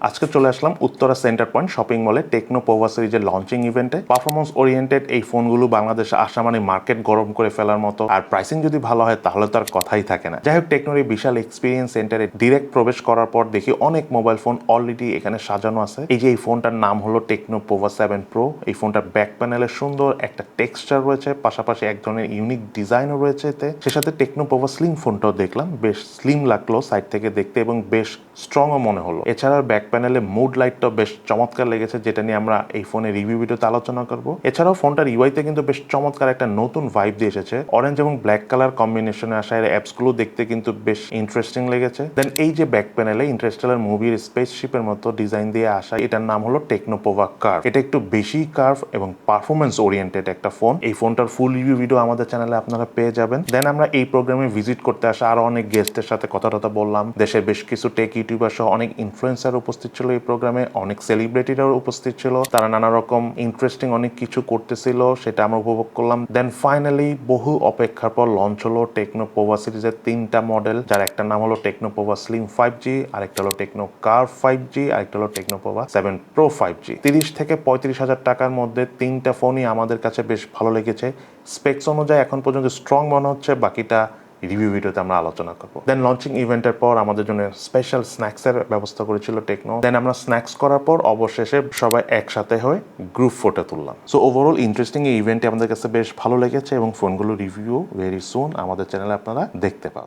আজকে চলে আসলাম Uttara centre point shopping মলে টেকনো পোভা সিরিজের লঞ্চিং ইভেন্টে। পারফরমেন্স ওরিয়েন্টেড এই ফোনগুলো বাংলাদেশে আসা মানে মার্কেট গরম করে ফেলার মতো, আর প্রাইসিং যদি ভালো হয় তাহলে তো আর কথাই থাকে না। যাই হোক, টেকনোর এই বিশাল এক্সপিরিয়েন্স সেন্টারে ডিরেক্ট প্রবেশ করার পর দেখি অনেক মোবাইল ফোন অলরেডি এখানে সাজানো আছে। এই যে এই ফোনটার নাম হলো টেকনো পোভা 7 প্রো। এই ফোনটার ব্যাক প্যানেলে সুন্দর একটা টেক্সচার রয়েছে, পাশাপাশি এক ধরনের ইউনিক ডিজাইনও রয়েছে এতে। সে সাথে টেকনো পোভা স্লিম ফোনটাও দেখলাম, বেশ স্লিম লাগলো সাইড থেকে দেখতে এবং বেশ স্ট্রংও মনে হলো। এছাড়া ব্যাক প্যানেলে মুড লাইটটাও বেশ চমৎকার লেগেছে, যেটা নিয়ে আমরা এই ফোনের রিভিউ ভিডিওতে আলোচনা করব। এছাড়াও ফোনটার ইউআইতে কিন্তু বেশ চমৎকার একটা নতুন ভাইব দিয়ে এসেছে। অরেঞ্জ এবং ব্ল্যাক কালার কম্বিনেশনে আসা এর অ্যাপসগুলো দেখতে কিন্তু বেশ ইন্টারেস্টিং লেগেছে। দেন এই যে ব্যাক প্যানেলে ইন্টারস্টেলার মুভির স্পেসশিপের মতো ডিজাইন দিয়ে আসা, এটার নাম হলো টেকনো পোভা কার্ভ। এটা একটু বেশি কার্ভ এবং পারফরমেন্স ওরিয়েন্টেড একটা ফোন। এই ফোনটার ফুল রিভিউ ভিডিও আমাদের চ্যানেলে আপনারা পেয়ে যাবেন। দেন আমরা এই প্রোগ্রামে ভিজিট করতে আসা আরো অনেক গেস্টের সাথে কথা বললাম। দেশের বেশ কিছু টেক ইউটিউবার সহ অনেক ইনফ্লুয়েন্সার উপস্থিত ছিল এই প্রোগ্রামে, অনেক সেলিব্রিটিরাও উপস্থিত ছিল। তারা নানা রকম ইন্টারেস্টিং অনেক কিছু করতেছিল, সেটা আমরা উপভোগ করলাম। দেন ফাইনালি বহু অপেক্ষার পর লঞ্চ হলো টেকনো পোভা সিরিজের 3টা মডেল, যার একটা নাম হলো টেকনো পোভা স্লিম 5G, আরেকটা হলো টেকনো কার্ভ 5G, আরেকটা হলো টেকনো পোভা 7 প্রো 5G। 30 থেকে 35 হাজার টাকার মধ্যে 3টা ফোনই আমাদের কাছে বেশ ভালো লেগেছে। স্পেক্স অনুযায়ী এখন পর্যন্ত স্ট্রং মনে হচ্ছে, বাকিটা রিভিউ ভিডিওতে আমরা আলোচনা করবো। দেন লঞ্চিং ইভেন্টের পর আমাদের জন্য স্পেশাল স্ন্যাক্সের ব্যবস্থা করেছিল টেকনো। দেন আমরা স্ন্যাক্স করার পর অবশেষে সবাই একসাথে হয়ে গ্রুপ ফটো তুললাম। সো ওভারঅল ইন্টারেস্টিং এই ইভেন্টটি আমাদের কাছে বেশ ভালো লেগেছে এবং ফোনগুলো রিভিউ ভেরি সুন আমাদের চ্যানেলে আপনারা দেখতে পাবেন।